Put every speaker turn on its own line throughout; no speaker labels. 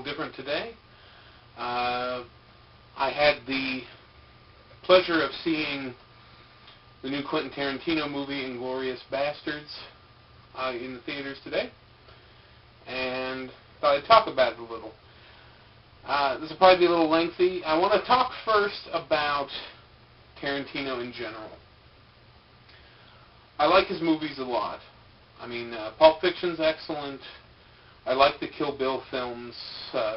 different today. I had the pleasure of seeing the new Quentin Tarantino movie, Inglourious Basterds, in the theaters today, and thought I'd talk about it a little. This will probably be a little lengthy. I want to talk first about Tarantino in general. I like his movies a lot. I mean, Pulp Fiction's excellent. I like the Kill Bill films,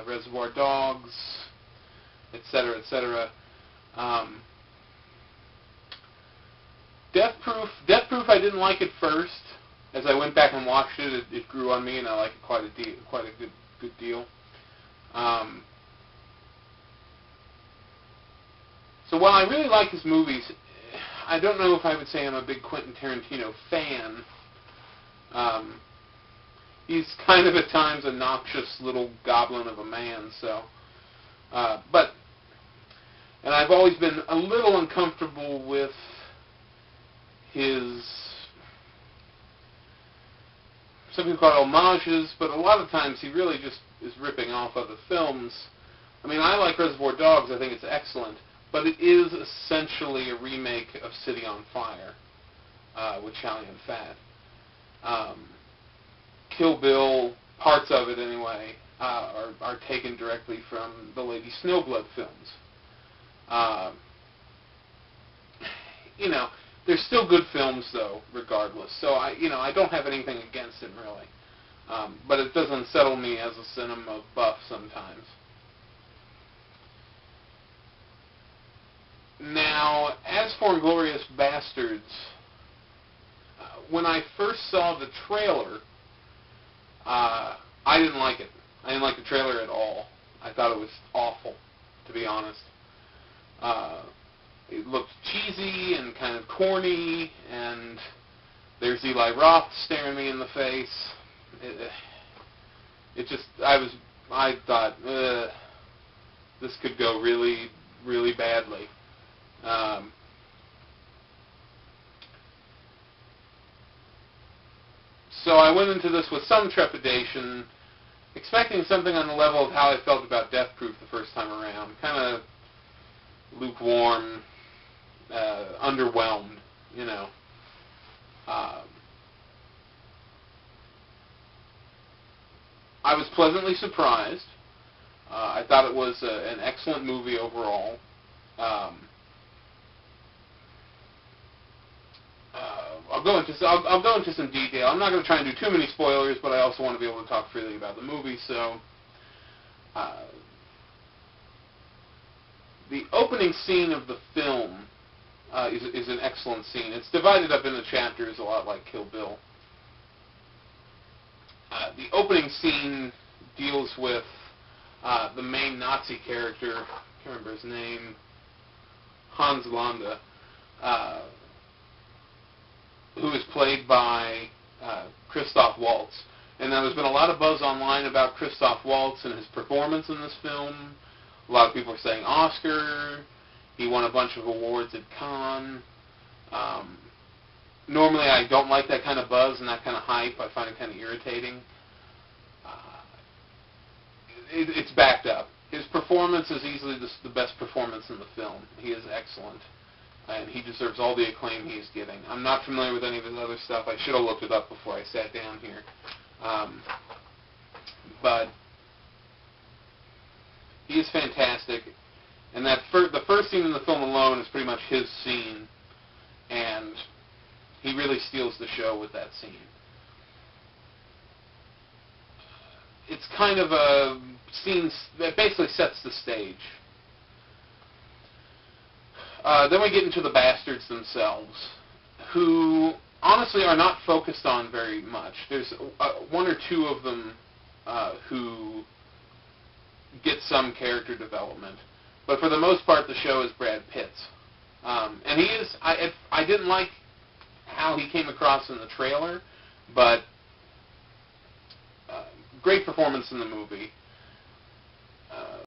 Reservoir Dogs, etc., etc. Death Proof I didn't like at first. As I went back and watched it, it grew on me, and I like it quite a good deal. So while I really like his movies, I don't know if I would say I'm a big Quentin Tarantino fan. He's kind of at times a noxious little goblin of a man, so. And I've always been a little uncomfortable with his, some people call it homages, but a lot of times he really just is ripping off other films. I mean, I like Reservoir Dogs. I think it's excellent. But it is essentially a remake of City on Fire with Chow Yun-fat. Kill Bill, parts of it anyway, are taken directly from the Lady Snowblood films. You know, they're still good films though, regardless. So I don't have anything against him really, but it does unsettle me as a cinema buff sometimes. Now, as for Inglourious Basterds, when I first saw the trailer, I didn't like it. I didn't like the trailer at all. I thought it was awful, to be honest. It looked cheesy and kind of corny, and there's Eli Roth staring me in the face. I thought, this could go really, really badly. So I went into this with some trepidation, expecting something on the level of how I felt about Death Proof the first time around. Kind of lukewarm, underwhelmed, you know. I was pleasantly surprised. I thought it was an excellent movie overall. I'll go into some detail. I'm not going to try and do too many spoilers, but I also want to be able to talk freely about the movie. So, the opening scene of the film is an excellent scene. It's divided up into chapters, a lot like Kill Bill. The opening scene deals with the main Nazi character. I can't remember his name. Hans Landa. Who is played by Christoph Waltz. And now there's been a lot of buzz online about Christoph Waltz and his performance in this film. A lot of people are saying Oscar. He won a bunch of awards at Cannes. Normally I don't like that kind of buzz and that kind of hype. I find it kind of irritating. It's backed up. His performance is easily the best performance in the film. He is excellent. And he deserves all the acclaim he is getting. I'm not familiar with any of his other stuff. I should have looked it up before I sat down here. But he is fantastic. And the first scene in the film alone is pretty much his scene. And he really steals the show with that scene. It's kind of a scene that basically sets the stage. Then we get into the bastards themselves, who honestly are not focused on very much. There's one or two of them who get some character development, but for the most part, the show is Brad Pitt's. And he is. I didn't like how he came across in the trailer, but great performance in the movie.